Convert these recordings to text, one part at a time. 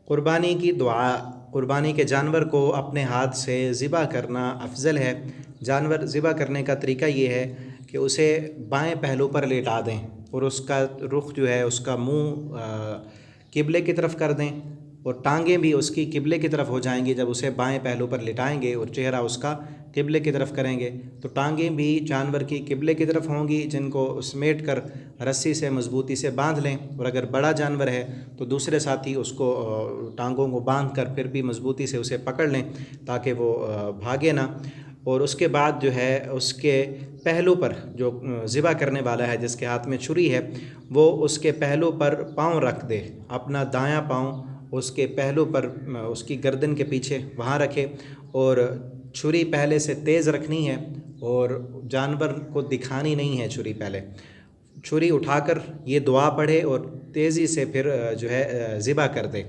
قربانی کی دعا، قربانی کے جانور کو اپنے ہاتھ سے ذبح کرنا افضل ہے۔ جانور ذبح کرنے کا طریقہ یہ ہے کہ اسے بائیں پہلو پر لیٹا دیں اور اس کا رخ جو ہے، اس کا منہ قبلے کی طرف کر دیں، اور ٹانگیں بھی اس کی قبلے کی طرف ہو جائیں گی جب اسے بائیں پہلو پر لٹائیں گے، اور چہرہ اس کا قبلے کی طرف کریں گے تو ٹانگیں بھی جانور کی قبلے کی طرف ہوں گی، جن کو سمیٹ کر رسی سے مضبوطی سے باندھ لیں۔ اور اگر بڑا جانور ہے تو دوسرے ساتھی اس کو ٹانگوں کو باندھ کر پھر بھی مضبوطی سے اسے پکڑ لیں تاکہ وہ بھاگے نہ۔ اور اس کے بعد جو ہے اس کے پہلو پر جو ذبح کرنے والا ہے، جس کے ہاتھ میں چھری ہے، وہ اس کے پہلو پر پاؤں رکھ دے، اپنا دایاں پاؤں اس کے پہلو پر، اس کی گردن کے پیچھے وہاں رکھے، اور چھری پہلے سے تیز رکھنی ہے اور جانور کو دکھانی نہیں ہے چھری پہلے۔ چھری اٹھا کر یہ دعا پڑھے اور تیزی سے پھر جو ہے ذبح کر دے۔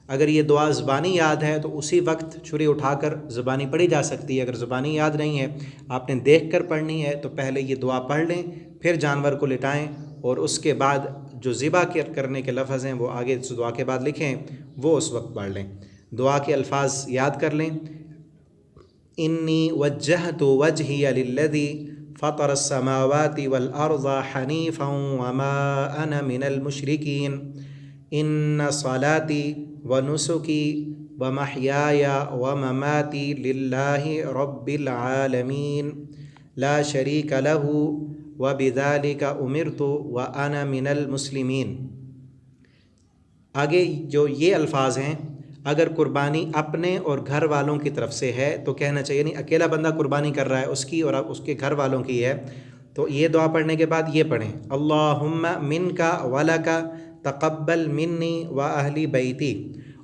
اگر یہ دعا زبانی یاد ہے تو اسی وقت چھری اٹھا کر زبانی پڑھی جا سکتی ہے۔ اگر زبانی یاد نہیں ہے، آپ نے دیکھ کر پڑھنی ہے، تو پہلے یہ دعا پڑھ لیں، پھر جانور کو لٹائیں، اور اس کے بعد جو ذبح کرنے کے لفظ ہیں وہ آگے اس دعا کے بعد لکھیں، وہ اس وقت پڑھ لیں۔ دعا کے الفاظ یاد کر لیں: انی وجہت وجہی للذی فطر السماوات والارض حنیفا وما انا من المشرکین، ان صلاتی ونسکی ومحیای ومماتی للہ رب العالمین لا شریک لہ وبذالک امرت وانا من المسلمین۔ آگے جو یہ الفاظ ہیں، اگر قربانی اپنے اور گھر والوں کی طرف سے ہے تو کہنا چاہیے، نہیں اکیلا بندہ قربانی کر رہا ہے اس کی اور اس کے گھر والوں کی ہے، تو یہ دعا پڑھنے کے بعد یہ پڑھیں: اللہم منک ولک تقبل منی و اہل بیتی۔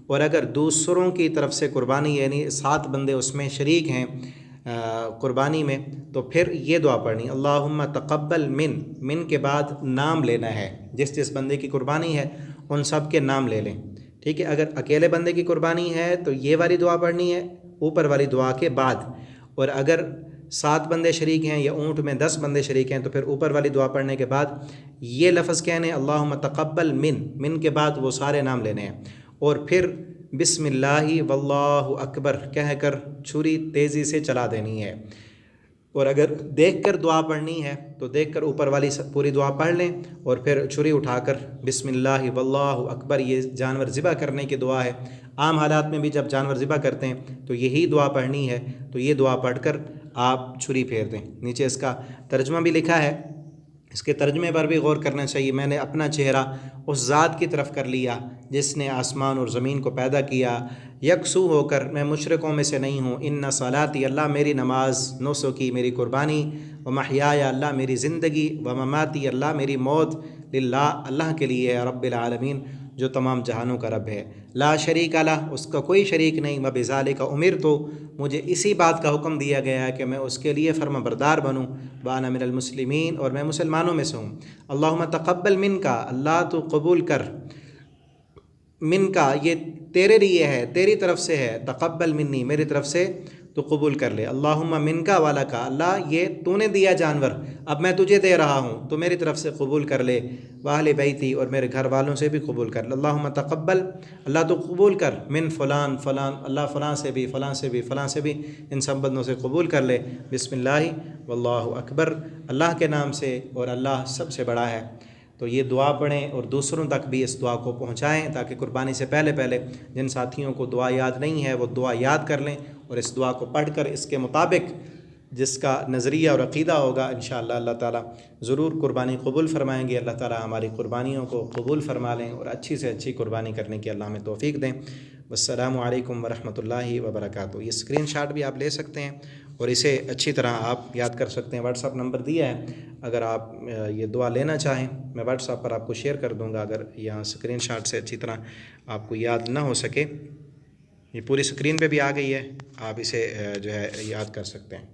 اور اگر دوسروں کی طرف سے قربانی، یعنی 7 بندے اس میں شریک ہیں قربانی میں، تو پھر یہ دعا پڑھنی: اللہم تقبل من کے بعد نام لینا ہے، جس جس بندے کی قربانی ہے ان سب کے نام لے لیں، ٹھیک ہے۔ اگر اکیلے بندے کی قربانی ہے تو یہ والی دعا پڑھنی ہے اوپر والی دعا کے بعد، اور اگر 7 بندے شریک ہیں یا اونٹ میں 10 بندے شریک ہیں تو پھر اوپر والی دعا پڑھنے کے بعد یہ لفظ کہنے: اللہم تقبل من کے بعد وہ سارے نام لینے ہیں، اور پھر بسم اللہ واللہ اکبر کہہ کر چھری تیزی سے چلا دینی ہے۔ اور اگر دیکھ کر دعا پڑھنی ہے تو دیکھ کر اوپر والی پوری دعا پڑھ لیں، اور پھر چھری اٹھا کر بسم اللہ واللہ اکبر، یہ جانور ذبح کرنے کی دعا ہے۔ عام حالات میں بھی جب جانور ذبح کرتے ہیں تو یہی دعا پڑھنی ہے، تو یہ دعا پڑھ کر آپ چھری پھیر دیں۔ نیچے اس کا ترجمہ بھی لکھا ہے، اس کے ترجمے پر بھی غور کرنا چاہیے: میں نے اپنا چہرہ اس ذات کی طرف کر لیا جس نے آسمان اور زمین کو پیدا کیا، یکسو ہو کر میں مشرکوں میں سے نہیں ہوں۔ ان صلاتی، اللہ میری نماز، نسکی میری قربانی، و محیای، اللہ میری زندگی، و مماتی، اللہ میری موت، للہ اللہ کے لیے ہے، رب العالمین جو تمام جہانوں کا رب ہے، لا شریک لہ اس کا کوئی شریک نہیں، وبذالک امرت مجھے اسی بات کا حکم دیا گیا ہے کہ میں اس کے لیے فرما بردار بنوں، وانا من المسلمین اور میں مسلمانوں میں سے ہوں۔ اللہم تقبل من کا، اللہ تو قبول کر، من کا یہ تیرے لیے ہے، تیری طرف سے ہے، تقبل منی میری طرف سے تو قبول کر لے۔ اللہم من کا والا کا، اللہ یہ تو نے دیا جانور، اب میں تجھے دے رہا ہوں تو میری طرف سے قبول کر لے، واہل بیتی اور میرے گھر والوں سے بھی قبول کر لے۔ اللہم تقبل، اللہ تو قبول کر، من فلان فلان، اللہ فلاں سے بھی، فلاں سے بھی، فلاں سے بھی، ان سب بندوں سے قبول کر لے۔ بسم اللہ واللہ اکبر، اللہ کے نام سے اور اللہ سب سے بڑا ہے۔ تو یہ دعا پڑھیں اور دوسروں تک بھی اس دعا کو پہنچائیں تاکہ قربانی سے پہلے جن ساتھیوں کو دعا یاد نہیں ہے وہ دعا یاد کر لیں، اور اس دعا کو پڑھ کر اس کے مطابق جس کا نظریہ اور عقیدہ ہوگا انشاءاللہ اللہ تعالیٰ ضرور قربانی قبول فرمائیں گے۔ اللہ تعالیٰ ہماری قربانیوں کو قبول فرما لیں اور اچھی سے اچھی قربانی کرنے کی اللہ ہمیں توفیق دیں۔ والسلام علیکم ورحمۃ اللہ وبرکاتہ۔ یہ اسکرین شاٹ بھی آپ لے سکتے ہیں اور اسے اچھی طرح آپ یاد کر سکتے ہیں۔ واٹس ایپ نمبر دیا ہے، اگر آپ یہ دعا لینا چاہیں میں واٹس ایپ پر آپ کو شیئر کر دوں گا، اگر یہاں اسکرین شاٹ سے اچھی طرح آپ کو یاد نہ ہو سکے۔ یہ پوری اسکرین پہ بھی آ گئی ہے، آپ اسے جو ہے یاد کر سکتے ہیں۔